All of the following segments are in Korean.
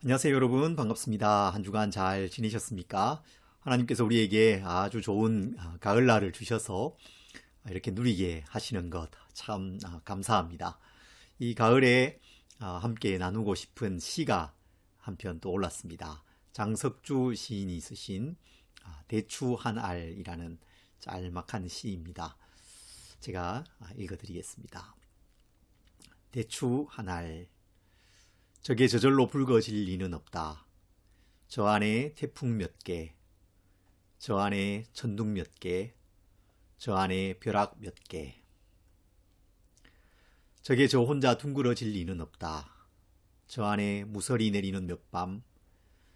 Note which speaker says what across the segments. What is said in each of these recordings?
Speaker 1: 안녕하세요 여러분, 반갑습니다. 한 주간 잘 지내셨습니까? 하나님께서 우리에게 아주 좋은 가을날을 주셔서 이렇게 누리게 하시는 것 참 감사합니다. 이 가을에 함께 나누고 싶은 시가 한 편 또 올랐습니다. 장석주 시인이 쓰신 대추 한 알이라는 짤막한 시입니다. 제가 읽어드리겠습니다. 대추 한 알. 저게 저절로 붉어질 리는 없다. 저 안에 태풍 몇 개, 저 안에 천둥 몇 개, 저 안에 벼락 몇 개. 저게 저 혼자 둥그러질 리는 없다. 저 안에 무서리 내리는 몇 밤,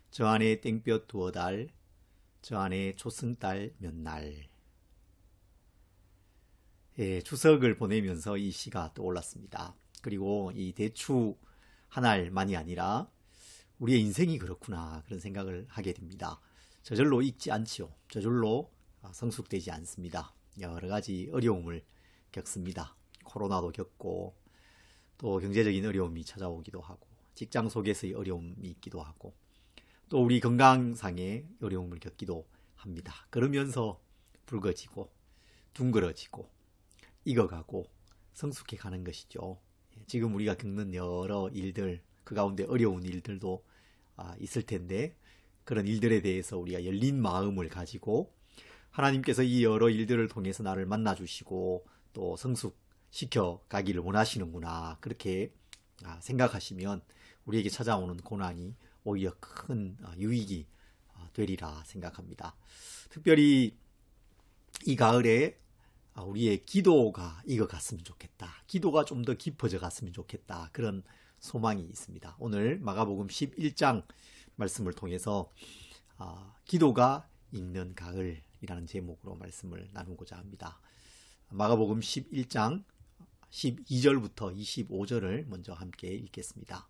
Speaker 1: 저 안에 땡볕 두어 달, 저 안에 초승달 몇 날. 예, 추석을 보내면서 이 시가 떠올랐습니다. 그리고 이 대추 한 알만이 아니라 우리의 인생이 그렇구나, 그런 생각을 하게 됩니다. 저절로 익지 않지요. 저절로 성숙되지 않습니다. 여러 가지 어려움을 겪습니다. 코로나도 겪고 또 경제적인 어려움이 찾아오기도 하고 직장 속에서의 어려움이 있기도 하고 또 우리 건강상의 어려움을 겪기도 합니다. 그러면서 붉어지고 둥그러지고 익어가고 성숙해 가는 것이죠. 지금 우리가 겪는 여러 일들, 그 가운데 어려운 일들도 있을 텐데 그런 일들에 대해서 우리가 열린 마음을 가지고 하나님께서 이 여러 일들을 통해서 나를 만나주시고 또 성숙시켜 가기를 원하시는구나, 그렇게 생각하시면 우리에게 찾아오는 고난이 오히려 큰 유익이 되리라 생각합니다. 특별히 이 가을에 우리의 기도가 익어갔으면 좋겠다. 기도가 좀 더 깊어져 갔으면 좋겠다. 그런 소망이 있습니다. 오늘 마가복음 11장 말씀을 통해서 기도가 익는 가을이라는 제목으로 말씀을 나누고자 합니다. 마가복음 11장 12절부터 25절을 먼저 함께 읽겠습니다.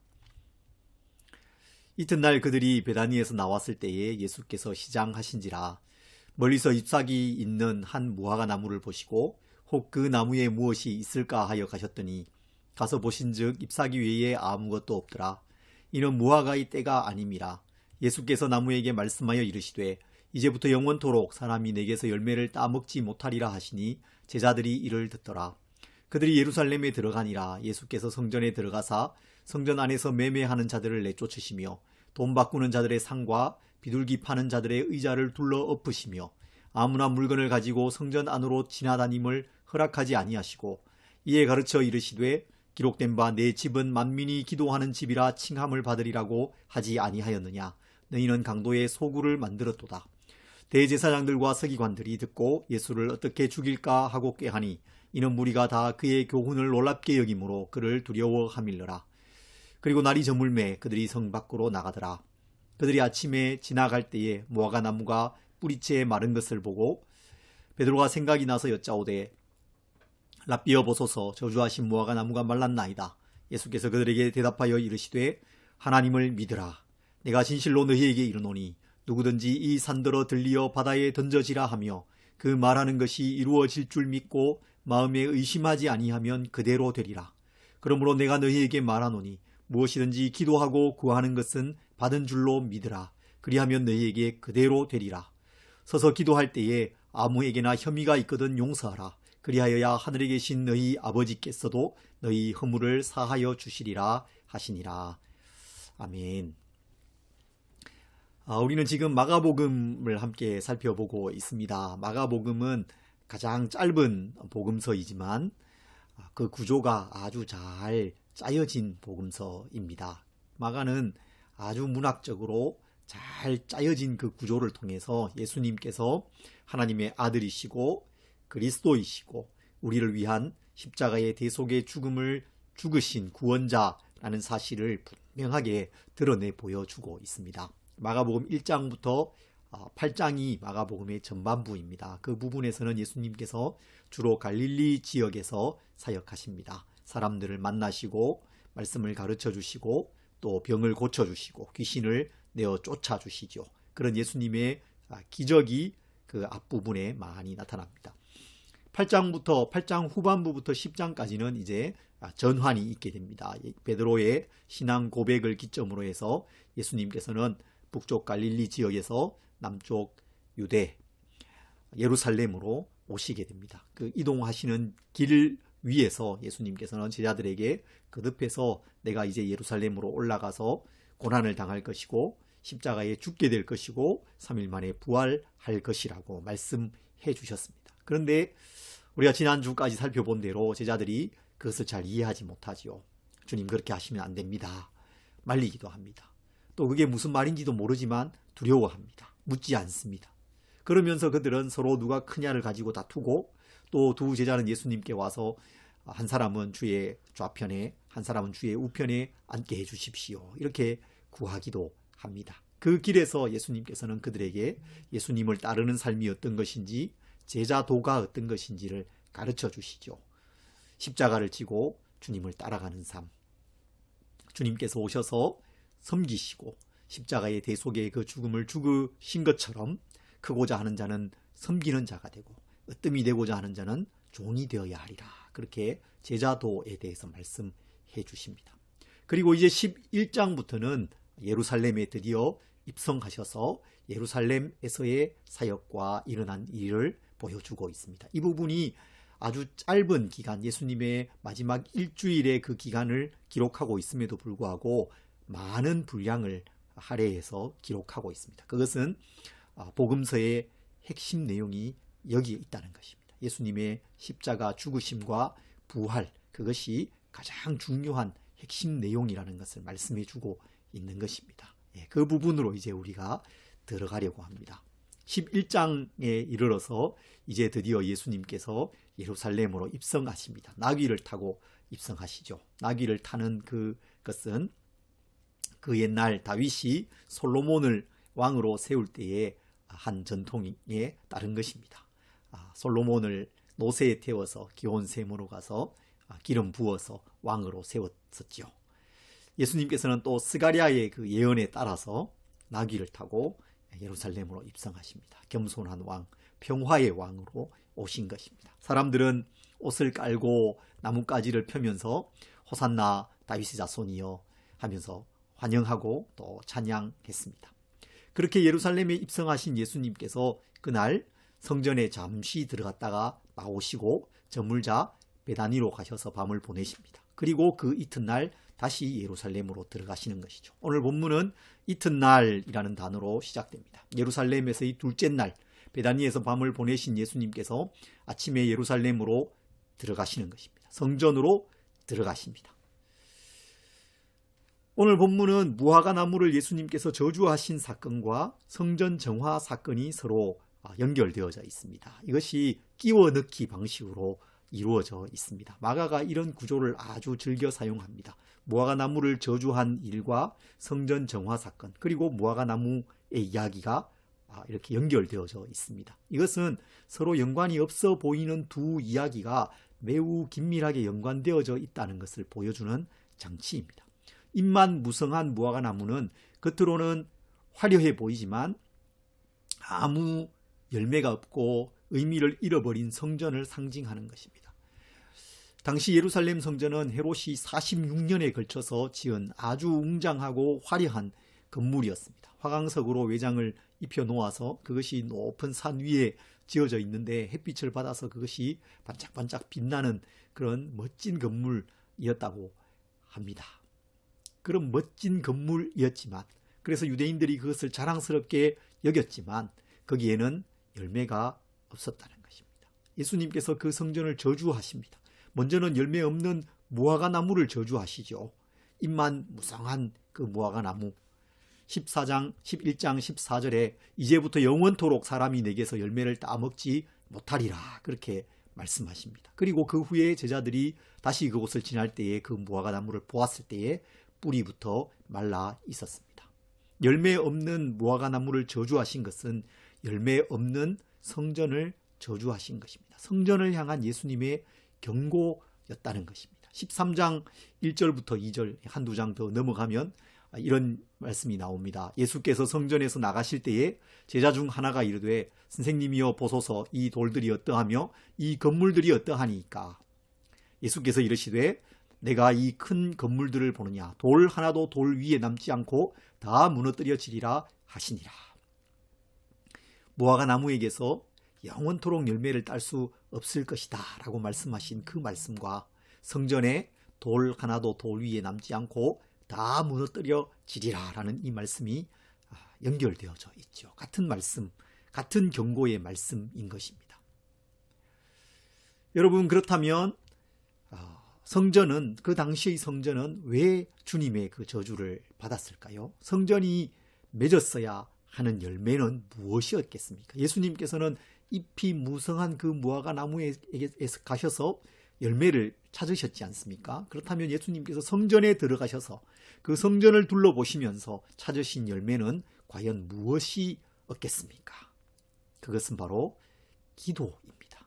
Speaker 1: 이튿날 그들이 베다니에서 나왔을 때에 예수께서 시장하신지라 멀리서 잎사귀 있는 한 무화과 나무를 보시고 혹 그 나무에 무엇이 있을까 하여 가셨더니 가서 보신즉 잎사귀 외에 아무것도 없더라. 이는 무화과의 때가 아님이라. 예수께서 나무에게 말씀하여 이르시되 이제부터 영원토록 사람이 내게서 열매를 따먹지 못하리라 하시니 제자들이 이를 듣더라. 그들이 예루살렘에 들어가니라. 예수께서 성전에 들어가사 성전 안에서 매매하는 자들을 내쫓으시며 돈 바꾸는 자들의 상과 비둘기 파는 자들의 의자를 둘러 엎으시며 아무나 물건을 가지고 성전 안으로 지나다님을 허락하지 아니하시고 이에 가르쳐 이르시되 기록된 바 내 집은 만민이 기도하는 집이라 칭함을 받으리라고 하지 아니하였느냐. 너희는 강도의 소굴을 만들었도다. 대제사장들과 서기관들이 듣고 예수를 어떻게 죽일까 하고 꾀하니 이는 무리가 다 그의 교훈을 놀랍게 여김으로 그를 두려워함일러라. 그리고 날이 저물매 그들이 성 밖으로 나가더라. 그들이 아침에 지나갈 때에 무화과 나무가 뿌리채 마른 것을 보고 베드로가 생각이 나서 여짜오되 랍비여 보소서, 저주하신 무화과 나무가 말랐나이다. 예수께서 그들에게 대답하여 이르시되 하나님을 믿으라. 내가 진실로 너희에게 이르노니 누구든지 이 산더러 들리어 바다에 던져지라 하며 그 말하는 것이 이루어질 줄 믿고 마음에 의심하지 아니하면 그대로 되리라. 그러므로 내가 너희에게 말하노니 무엇이든지 기도하고 구하는 것은 받은 줄로 믿으라. 그리하면 너희에게 그대로 되리라. 서서 기도할 때에 아무에게나 혐의가 있거든 용서하라. 그리하여야 하늘에 계신 너희 아버지께서도 너희 허물을 사하여 주시리라 하시니라. 아멘. 우리는 지금 마가복음을 함께 살펴보고 있습니다. 마가복음은 가장 짧은 복음서이지만 그 구조가 아주 잘 짜여진 복음서입니다. 마가는 아주 문학적으로 잘 짜여진 그 구조를 통해서 예수님께서 하나님의 아들이시고 그리스도이시고 우리를 위한 십자가의 대속의 죽음을 죽으신 구원자라는 사실을 분명하게 드러내 보여주고 있습니다. 마가복음 1장부터 8장이 마가복음의 전반부입니다. 그 부분에서는 예수님께서 주로 갈릴리 지역에서 사역하십니다. 사람들을 만나시고 말씀을 가르쳐 주시고 또 병을 고쳐 주시고 귀신을 내어 쫓아 주시죠. 그런 예수님의 기적이 그 앞부분에 많이 나타납니다. 8장 후반부부터 10장까지는 이제 전환이 있게 됩니다. 베드로의 신앙 고백을 기점으로 해서 예수님께서는 북쪽 갈릴리 지역에서 남쪽 유대 예루살렘으로 오시게 됩니다. 그 이동하시는 길 위에서 예수님께서는 제자들에게 거듭해서 내가 이제 예루살렘으로 올라가서 고난을 당할 것이고 십자가에 죽게 될 것이고 3일 만에 부활할 것이라고 말씀해 주셨습니다. 그런데 우리가 지난주까지 살펴본 대로 제자들이 그것을 잘 이해하지 못하지요. 주님 그렇게 하시면 안 됩니다. 말리기도 합니다. 또 그게 무슨 말인지도 모르지만 두려워합니다. 묻지 않습니다. 그러면서 그들은 서로 누가 크냐를 가지고 다투고 또 두 제자는 예수님께 와서 한 사람은 주의 좌편에 한 사람은 주의 우편에 앉게 해 주십시오. 이렇게 구하기도 합니다. 그 길에서 예수님께서는 그들에게 예수님을 따르는 삶이 어떤 것인지 제자도가 어떤 것인지를 가르쳐 주시죠. 십자가를 지고 주님을 따라가는 삶. 주님께서 오셔서 섬기시고 십자가의 대속의 그 죽음을 죽으신 것처럼 크고자 하는 자는 섬기는 자가 되고 으뜸이 되고자 하는 자는 종이 되어야 하리라. 그렇게 제자도에 대해서 말씀해 주십니다. 그리고 이제 11장부터는 예루살렘에 드디어 입성하셔서 예루살렘에서의 사역과 일어난 일을 보여주고 있습니다. 이 부분이 아주 짧은 기간, 예수님의 마지막 일주일의 그 기간을 기록하고 있음에도 불구하고 많은 분량을 할애해서 기록하고 있습니다. 그것은 복음서의 핵심 내용이 여기에 있다는 것입니다. 예수님의 십자가 죽으심과 부활, 그것이 가장 중요한 핵심 내용이라는 것을 말씀해 주고 있는 것입니다. 그 부분으로 이제 우리가 들어가려고 합니다. 11장에 이르러서 이제 드디어 예수님께서 예루살렘으로 입성하십니다. 나귀를 타고 입성하시죠. 나귀를 타는 그것은 그 옛날 다윗이 솔로몬을 왕으로 세울 때의 한 전통에 따른 것입니다. 솔로몬을 노새에 태워서 기온샘으로 가서 기름 부어서 왕으로 세웠었죠. 예수님께서는 또 스가랴의 그 예언에 따라서 나귀를 타고 예루살렘으로 입성하십니다. 겸손한 왕, 평화의 왕으로 오신 것입니다. 사람들은 옷을 깔고 나뭇가지를 펴면서 호산나 다윗의 자손이여 하면서 환영하고 또 찬양했습니다. 그렇게 예루살렘에 입성하신 예수님께서 그날 성전에 잠시 들어갔다가 나오시고 저물자 베다니로 가셔서 밤을 보내십니다. 그리고 그 이튿날 다시 예루살렘으로 들어가시는 것이죠. 오늘 본문은 이튿날이라는 단어로 시작됩니다. 예루살렘에서의 둘째 날 베다니에서 밤을 보내신 예수님께서 아침에 예루살렘으로 들어가시는 것입니다. 성전으로 들어가십니다. 오늘 본문은 무화과 나무를 예수님께서 저주하신 사건과 성전 정화 사건이 서로 연결되어져 있습니다. 이것이 끼워 넣기 방식으로 이루어져 있습니다. 마가가 이런 구조를 아주 즐겨 사용합니다. 무화과 나무를 저주한 일과 성전 정화 사건, 그리고 무화과 나무의 이야기가 이렇게 연결되어져 있습니다. 이것은 서로 연관이 없어 보이는 두 이야기가 매우 긴밀하게 연관되어져 있다는 것을 보여주는 장치입니다. 잎만 무성한 무화과 나무는 겉으로는 화려해 보이지만 아무 열매가 없고 의미를 잃어버린 성전을 상징하는 것입니다. 당시 예루살렘 성전은 헤롯이 46년에 걸쳐서 지은 아주 웅장하고 화려한 건물이었습니다. 화강석으로 외장을 입혀 놓아서 그것이 높은 산 위에 지어져 있는데 햇빛을 받아서 그것이 반짝반짝 빛나는 그런 멋진 건물이었다고 합니다. 그런 멋진 건물이었지만, 그래서 유대인들이 그것을 자랑스럽게 여겼지만 거기에는 열매가 없었다는 것입니다. 예수님께서 그 성전을 저주하십니다. 먼저는 열매 없는 무화과 나무를 저주하시죠. 잎만 무성한 그 무화과 나무. 11장 14절에 이제부터 영원토록 사람이 내게서 열매를 따먹지 못하리라, 그렇게 말씀하십니다. 그리고 그 후에 제자들이 다시 그곳을 지날 때에 그 무화과 나무를 보았을 때에 뿌리부터 말라 있었습니다. 열매 없는 무화과 나무를 저주하신 것은 열매 없는 성전을 저주하신 것입니다. 성전을 향한 예수님의 경고였다는 것입니다. 13장 1절부터 2절 한두 장 더 넘어가면 이런 말씀이 나옵니다. 예수께서 성전에서 나가실 때에 제자 중 하나가 이르되 선생님이여 보소서 이 돌들이 어떠하며 이 건물들이 어떠하니까. 예수께서 이르시되 내가 이 큰 건물들을 보느냐 돌 하나도 돌 위에 남지 않고 다 무너뜨려지리라 하시니라. 무화과 나무에게서 영원토록 열매를 딸 수 없을 것이다 라고 말씀하신 그 말씀과 성전에 돌 하나도 돌 위에 남지 않고 다 무너뜨려지리라 라는 이 말씀이 연결되어져 있죠. 같은 말씀, 같은 경고의 말씀인 것입니다. 여러분, 그렇다면 성전은, 그 당시의 성전은 왜 주님의 그 저주를 받았을까요? 성전이 맺었어야 하는 열매는 무엇이었겠습니까? 예수님께서는 잎이 무성한 그 무화과 나무에 가셔서 열매를 찾으셨지 않습니까? 그렇다면 예수님께서 성전에 들어가셔서 그 성전을 둘러보시면서 찾으신 열매는 과연 무엇이었겠습니까? 그것은 바로 기도입니다.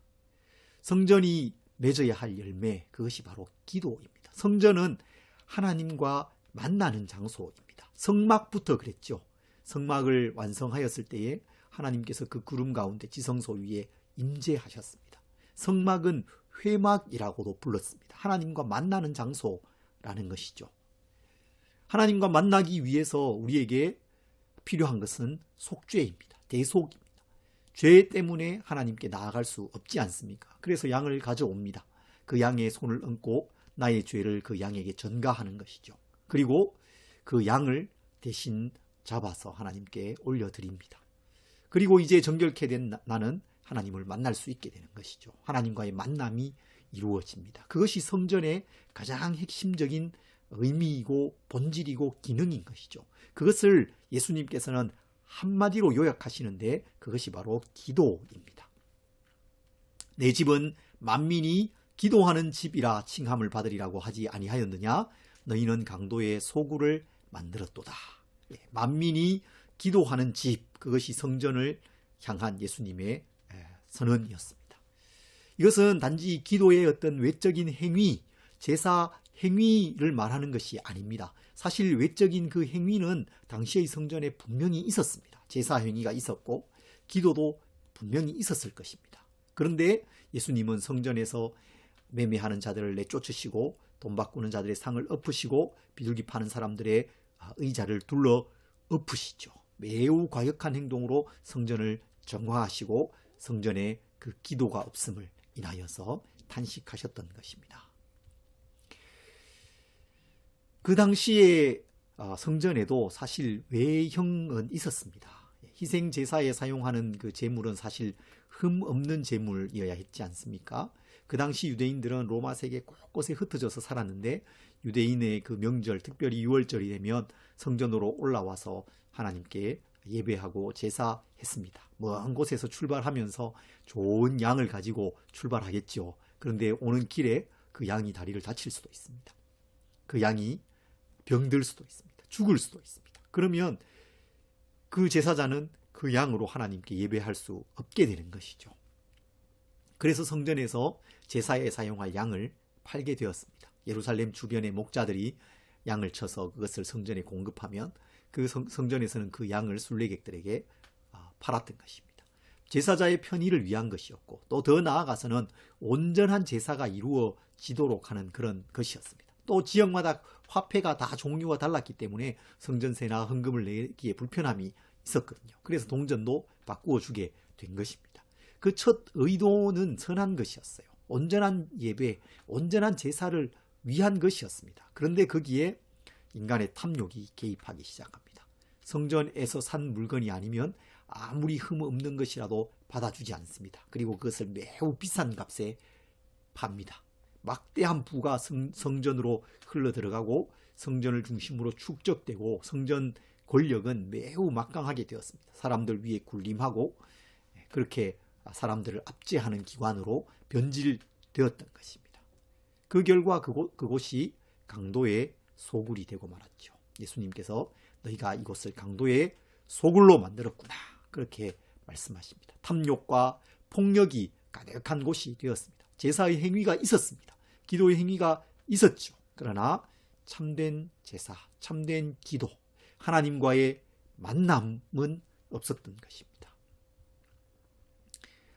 Speaker 1: 성전이 맺어야 할 열매, 그것이 바로 기도입니다. 성전은 하나님과 만나는 장소입니다. 성막부터 그랬죠. 성막을 완성하였을 때에 하나님께서 그 구름 가운데 지성소 위에 임재하셨습니다. 성막은 회막이라고도 불렀습니다. 하나님과 만나는 장소라는 것이죠. 하나님과 만나기 위해서 우리에게 필요한 것은 속죄입니다. 대속입니다. 죄 때문에 하나님께 나아갈 수 없지 않습니까? 그래서 양을 가져옵니다. 그 양의 손을 얹고 나의 죄를 그 양에게 전가하는 것이죠. 그리고 그 양을 대신 잡아서 하나님께 올려드립니다. 그리고 이제 정결케 된 나는 하나님을 만날 수 있게 되는 것이죠. 하나님과의 만남이 이루어집니다. 그것이 성전의 가장 핵심적인 의미이고 본질이고 기능인 것이죠. 그것을 예수님께서는 한마디로 요약하시는데 그것이 바로 기도입니다. 내 집은 만민이 기도하는 집이라 칭함을 받으리라고 하지 아니하였느냐? 너희는 강도의 소굴을 만들었도다. 만민이 기도하는 집, 그것이 성전을 향한 예수님의 선언이었습니다. 이것은 단지 기도의 어떤 외적인 행위, 제사 행위를 말하는 것이 아닙니다. 사실 외적인 그 행위는 당시의 성전에 분명히 있었습니다. 제사 행위가 있었고 기도도 분명히 있었을 것입니다. 그런데 예수님은 성전에서 매매하는 자들을 내쫓으시고 돈 바꾸는 자들의 상을 엎으시고 비둘기 파는 사람들의 의자를 둘러 엎으시죠. 매우 과격한 행동으로 성전을 정화하시고 성전에 그 기도가 없음을 인하여서 탄식하셨던 것입니다. 그 당시에 성전에도 사실 외형은 있었습니다. 희생 제사에 사용하는 그 제물은 사실 흠 없는 제물이어야 했지 않습니까? 그 당시 유대인들은 로마 세계 곳곳에 흩어져서 살았는데 유대인의 그 명절, 특별히 유월절이 되면 성전으로 올라와서 하나님께 예배하고 제사했습니다. 먼 곳에서 출발하면서 좋은 양을 가지고 출발하겠죠. 그런데 오는 길에 그 양이 다리를 다칠 수도 있습니다. 그 양이 병들 수도 있습니다. 죽을 수도 있습니다. 그러면 그 제사자는 그 양으로 하나님께 예배할 수 없게 되는 것이죠. 그래서 성전에서 제사에 사용할 양을 팔게 되었습니다. 예루살렘 주변의 목자들이 양을 쳐서 그것을 성전에 공급하면 그 성전에서는 그 양을 순례객들에게 팔았던 것입니다. 제사자의 편의를 위한 것이었고 또 더 나아가서는 온전한 제사가 이루어지도록 하는 그런 것이었습니다. 또 지역마다 화폐가 다 종류가 달랐기 때문에 성전세나 헌금을 내기에 불편함이 있었거든요. 그래서 동전도 바꾸어 주게 된 것입니다. 그 첫 의도는 선한 것이었어요. 온전한 예배, 온전한 제사를 위한 것이었습니다. 그런데 거기에 인간의 탐욕이 개입하기 시작합니다. 성전에서 산 물건이 아니면 아무리 흠 없는 것이라도 받아주지 않습니다. 그리고 그것을 매우 비싼 값에 팝니다. 막대한 부가 성전으로 흘러들어가고 성전을 중심으로 축적되고 성전 권력은 매우 막강하게 되었습니다. 사람들 위에 군림하고 그렇게 사람들을 압제하는 기관으로 변질되었던 것입니다. 그 결과 그곳이 강도의 소굴이 되고 말았죠. 예수님께서 너희가 이곳을 강도의 소굴로 만들었구나 그렇게 말씀하십니다. 탐욕과 폭력이 가득한 곳이 되었습니다. 제사의 행위가 있었습니다. 기도의 행위가 있었죠. 그러나 참된 제사, 참된 기도, 하나님과의 만남은 없었던 것입니다.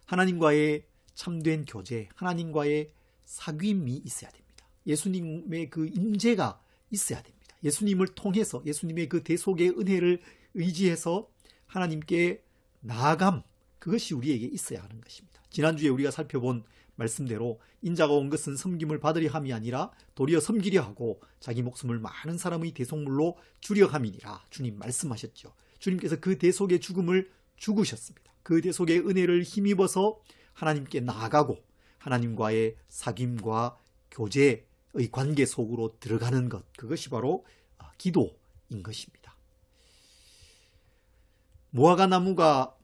Speaker 1: 하나님과의 참된 교제, 하나님과의 사귐이 있어야 됩니다. 예수님의 그 임재가 있어야 됩니다. 예수님을 통해서 예수님의 그 대속의 은혜를 의지해서 하나님께 나아감, 그것이 우리에게 있어야 하는 것입니다. 지난주에 우리가 살펴본 말씀대로 인자가 온 것은 섬김을 받으려 함이 아니라 도리어 섬기려 하고 자기 목숨을 많은 사람의 대속물로 주려 함이니라 주님 말씀하셨죠. 주님께서 그 대속의 죽음을 죽으셨습니다. 그 대속의 은혜를 힘입어서 하나님께 나아가고 하나님과의 사귐과 교제의 관계 속으로 들어가는 것, 그것이 바로 기도인 것입니다. 무화과 나무가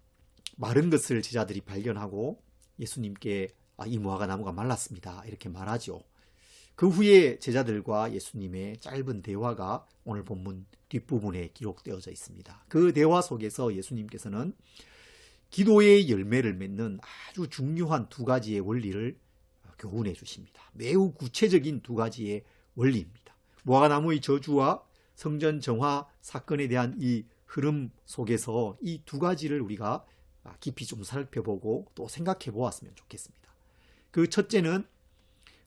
Speaker 1: 마른 것을 제자들이 발견하고 예수님께 이 무화과 나무가 말랐습니다, 이렇게 말하죠. 그 후에 제자들과 예수님의 짧은 대화가 오늘 본문 뒷부분에 기록되어져 있습니다. 그 대화 속에서 예수님께서는 기도의 열매를 맺는 아주 중요한 두 가지의 원리를 교훈해 주십니다. 매우 구체적인 두 가지의 원리입니다. 무화과 나무의 저주와 성전 정화 사건에 대한 이 흐름 속에서 이 두 가지를 우리가 깊이 좀 살펴보고 또 생각해 보았으면 좋겠습니다. 그 첫째는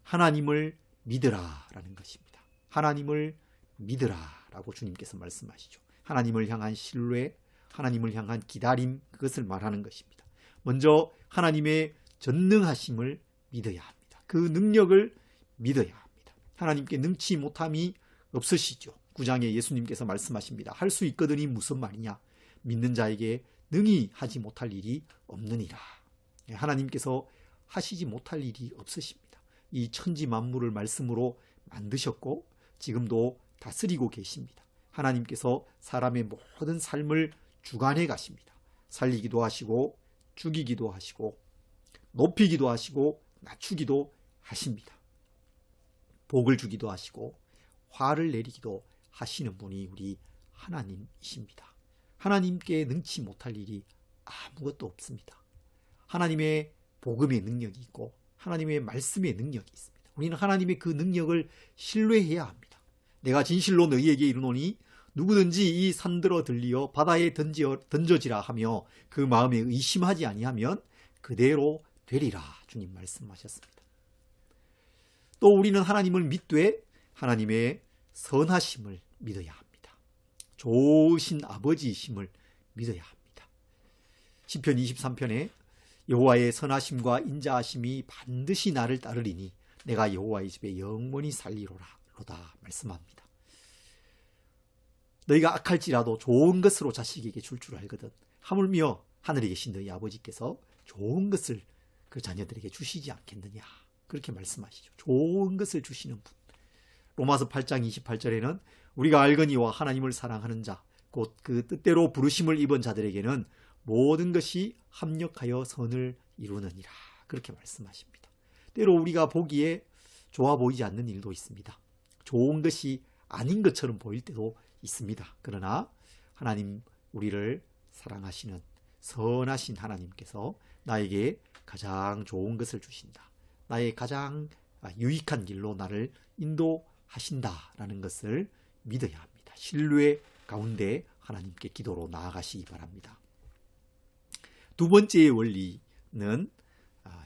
Speaker 1: 하나님을 믿으라라는 것입니다. 하나님을 믿으라라고 주님께서 말씀하시죠. 하나님을 향한 신뢰, 하나님을 향한 기다림, 그것을 말하는 것입니다. 먼저 하나님의 전능하심을 믿어야 합니다. 그 능력을 믿어야 합니다. 하나님께 능치 못함이 없으시죠. 9장에 예수님께서 말씀하십니다. 할 수 있거든이 무슨 말이냐? 믿는 자에게 능히 하지 못할 일이 없느니라. 하나님께서 하시지 못할 일이 없으십니다. 이 천지 만물을 말씀으로 만드셨고 지금도 다스리고 계십니다. 하나님께서 사람의 모든 삶을 주관해 가십니다. 살리기도 하시고 죽이기도 하시고 높이기도 하시고 낮추기도 하십니다. 복을 주기도 하시고 화를 내리기도 하시는 분이 우리 하나님이십니다. 하나님께 능치 못할 일이 아무것도 없습니다. 하나님의 복음의 능력이 있고 하나님의 말씀의 능력이 있습니다. 우리는 하나님의 그 능력을 신뢰해야 합니다. 내가 진실로 너희에게 이르노니 누구든지 이 산들어 들리어 바다에 던져지라 하며 그 마음에 의심하지 아니하면 그대로 되리라 주님 말씀하셨습니다. 또 우리는 하나님을 믿되 하나님의 선하심을 믿어야 합니다. 좋으신 아버지이심을 믿어야 합니다. 시편 23편에 여호와의 선하심과 인자하심이 반드시 나를 따르리니 내가 여호와의 집에 영원히 살리로다 말씀합니다. 너희가 악할지라도 좋은 것으로 자식에게 줄 알거든 하물며 하늘에 계신 너희 아버지께서 좋은 것을 그 자녀들에게 주시지 않겠느냐, 그렇게 말씀하시죠. 좋은 것을 주시는 분. 로마서 8장 28절에는 우리가 알거니와 하나님을 사랑하는 자 곧 그 뜻대로 부르심을 입은 자들에게는 모든 것이 합력하여 선을 이루느니라, 그렇게 말씀하십니다. 때로 우리가 보기에 좋아 보이지 않는 일도 있습니다. 좋은 것이 아닌 것처럼 보일 때도 있습니다. 그러나 하나님 우리를 사랑하시는 선하신 하나님께서 나에게 가장 좋은 것을 주신다, 나의 가장 유익한 길로 나를 인도하신다라는 것을 믿어야 합니다. 신뢰 가운데 하나님께 기도로 나아가시기 바랍니다. 두 번째의 원리는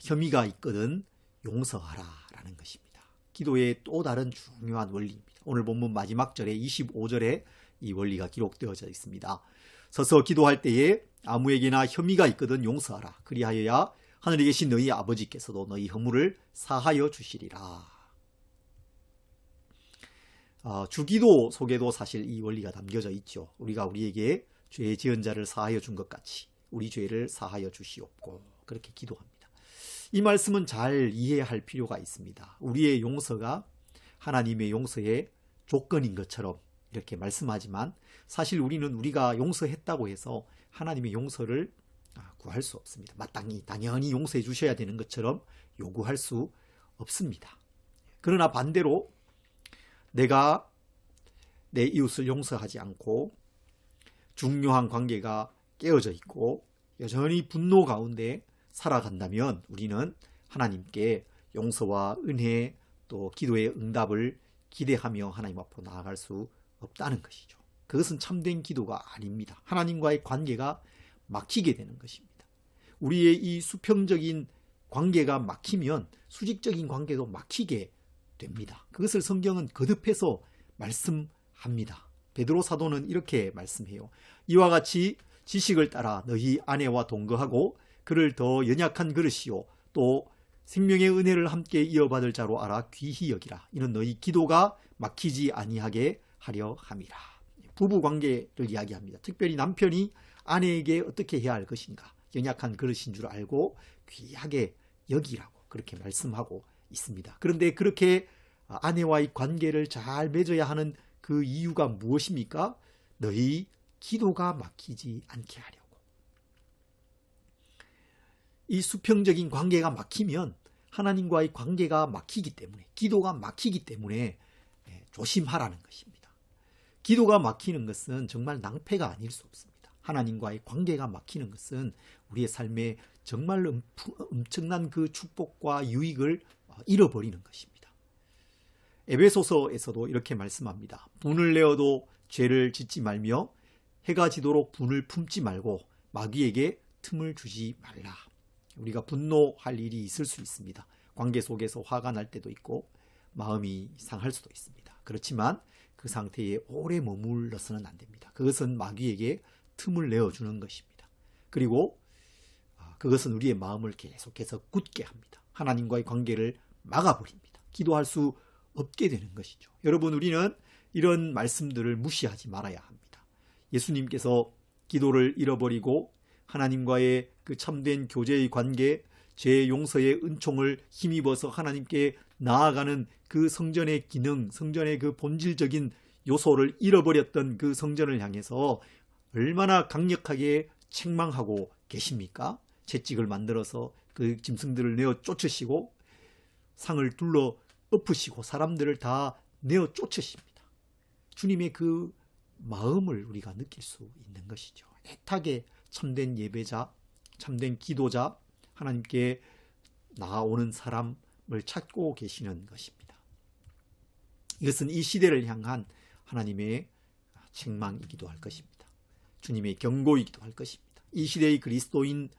Speaker 1: 혐의가 있거든 용서하라라는 것입니다. 기도의 또 다른 중요한 원리입니다. 오늘 본문 마지막 절에 25절에 이 원리가 기록되어져 있습니다. 서서 기도할 때에 아무에게나 혐의가 있거든 용서하라. 그리하여야 하늘에 계신 너희 아버지께서도 너희 허물을 사하여 주시리라. 주기도 속에도 사실 이 원리가 담겨져 있죠. 우리가 우리에게 죄 지은 자를 사하여 준 것 같이 우리 죄를 사하여 주시옵고, 그렇게 기도합니다. 이 말씀은 잘 이해할 필요가 있습니다. 우리의 용서가 하나님의 용서의 조건인 것처럼 이렇게 말씀하지만 사실 우리는 우리가 용서했다고 해서 하나님의 용서를 구할 수 없습니다. 마땅히 당연히 용서해 주셔야 되는 것처럼 요구할 수 없습니다. 그러나 반대로 내가 내 이웃을 용서하지 않고 중요한 관계가 깨어져 있고 여전히 분노 가운데 살아간다면 우리는 하나님께 용서와 은혜 또 기도의 응답을 기대하며 하나님 앞으로 나아갈 수 없다는 것이죠. 그것은 참된 기도가 아닙니다. 하나님과의 관계가 막히게 되는 것입니다. 우리의 이 수평적인 관계가 막히면 수직적인 관계도 막히게 됩니다. 그것을 성경은 거듭해서 말씀합니다. 베드로 사도는 이렇게 말씀해요. 이와 같이 지식을 따라 너희 아내와 동거하고 그를 더 연약한 그릇이요 또 생명의 은혜를 함께 이어받을 자로 알아 귀히 여기라. 이는 너희 기도가 막히지 아니하게 하려 함이라. 부부 관계를 이야기합니다. 특별히 남편이 아내에게 어떻게 해야 할 것인가, 연약한 그릇인 줄 알고 귀하게 여기라고 그렇게 말씀하고 있습니다. 그런데 그렇게 아내와의 관계를 잘 맺어야 하는 그 이유가 무엇입니까? 너희 기도가 막히지 않게 하려고. 이 수평적인 관계가 막히면 하나님과의 관계가 막히기 때문에, 기도가 막히기 때문에 조심하라는 것입니다. 기도가 막히는 것은 정말 낭패가 아닐 수 없습니다. 하나님과의 관계가 막히는 것은 우리의 삶에 정말 엄청난 그 축복과 유익을 잃어버리는 것입니다. 에베소서에서도 이렇게 말씀합니다. 분을 내어도 죄를 짓지 말며 해가 지도록 분을 품지 말고 마귀에게 틈을 주지 말라. 우리가 분노할 일이 있을 수 있습니다. 관계 속에서 화가 날 때도 있고 마음이 상할 수도 있습니다. 그렇지만 그 상태에 오래 머물러서는 안 됩니다. 그것은 마귀에게 틈을 내어주는 것입니다. 그리고 그것은 우리의 마음을 계속해서 굳게 합니다. 하나님과의 관계를 막아버립니다. 기도할 수 없게 되는 것이죠. 여러분, 우리는 이런 말씀들을 무시하지 말아야 합니다. 예수님께서 기도를 잃어버리고 하나님과의 그 참된 교제의 관계, 죄 용서의 은총을 힘입어서 하나님께 나아가는 그 성전의 기능, 성전의 그 본질적인 요소를 잃어버렸던 그 성전을 향해서 얼마나 강력하게 책망하고 계십니까? 채찍을 만들어서 그 짐승들을 내어 쫓으시고 상을 둘러 엎으시고 사람들을 다 내어 쫓으십니다. 주님의 그 마음을 우리가 느낄 수 있는 것이죠. 애타게 참된 예배자, 참된 기도자, 하나님께 나아오는 사람을 찾고 계시는 것입니다. 이것은 이 시대를 향한 하나님의 책망이기도 할 것입니다. 주님의 경고이기도 할 것입니다. 이 시대의 그리스도인을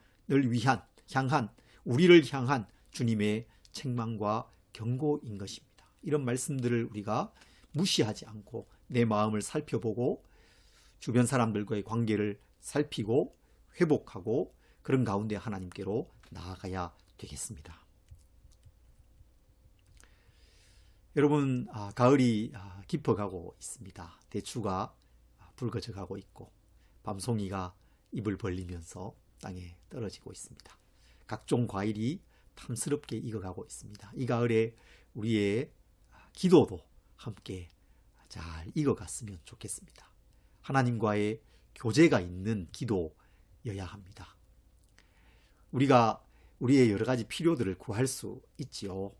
Speaker 1: 향한 우리를 향한 주님의 책망과 경고인 것입니다. 이런 말씀들을 우리가 무시하지 않고 내 마음을 살펴보고 주변 사람들과의 관계를 살피고 회복하고 그런 가운데 하나님께로 나아가야 되겠습니다. 여러분, 가을이 깊어가고 있습니다. 대추가 붉어져가고 있고 밤송이가 입을 벌리면서 땅에 떨어지고 있습니다. 각종 과일이 탐스럽게 익어가고 있습니다. 이 가을에 우리의 기도도 함께 잘 익어갔으면 좋겠습니다. 하나님과의 교제가 있는 기도여야 합니다. 우리가 우리의 여러 가지 필요들을 구할 수 있지요.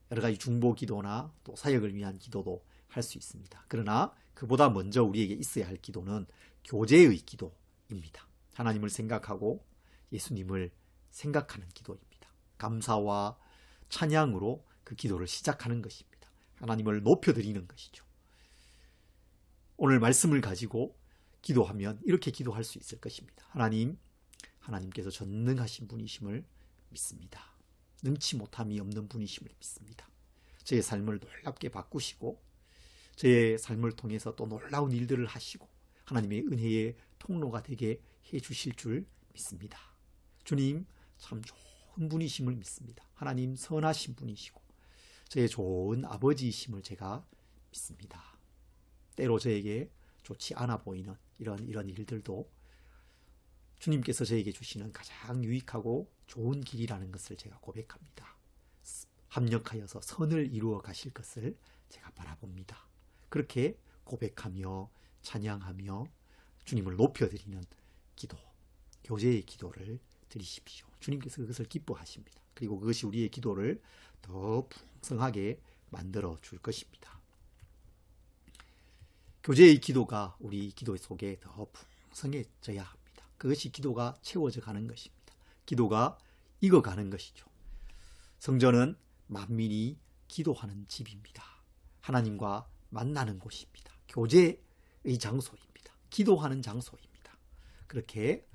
Speaker 1: 여러 가지 중보 기도나 또 사역을 위한 기도도 할 수 있습니다. 그러나 그보다 먼저 우리에게 있어야 할 기도는 교제의 기도입니다. 하나님을 생각하고 예수님을 생각하는 기도입니다. 감사와 찬양으로 그 기도를 시작하는 것입니다. 하나님을 높여드리는 것이죠. 오늘 말씀을 가지고 기도하면 이렇게 기도할 수 있을 것입니다. 하나님께서 전능하신 분이심을 믿습니다. 능치 못함이 없는 분이심을 믿습니다. 저의 삶을 놀랍게 바꾸시고 저의 삶을 통해서 또 놀라운 일들을 하시고 하나님의 은혜의 통로가 되게 해주실 줄 믿습니다. 주님 참 좋은 분이심을 믿습니다. 하나님 선하신 분이시고 저의 좋은 아버지이심을 제가 믿습니다. 때로 저에게 좋지 않아 보이는 이런 일들도 주님께서 저에게 주시는 가장 유익하고 좋은 길이라는 것을 제가 고백합니다. 합력하여서 선을 이루어 가실 것을 제가 바라봅니다. 그렇게 고백하며 찬양하며 주님을 높여드리는 기도, 교제의 기도를 드리십시오. 주님께서 그것을 기뻐하십니다. 그리고 그것이 우리의 기도를 더 풍성하게 만들어 줄 것입니다. 교제의 기도가 우리 기도 속에 더 풍성해져야 합니다. 그것이 기도가 채워져 가는 것입니다. 기도가 익어가는 것이죠. 성전은 만민이 기도하는 집입니다. 하나님과 만나는 곳입니다. 교제의 장소입니다. 기도하는 장소입니다. 그렇게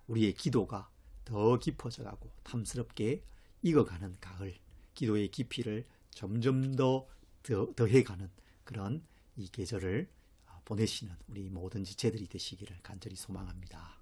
Speaker 1: 우리의 기도가 더 깊어져 가고 탐스럽게 익어가는 가을, 기도의 깊이를 점점 더 더해가는 그런 이 계절을 보내시는 우리 모든 지체들이 되시기를 간절히 소망합니다.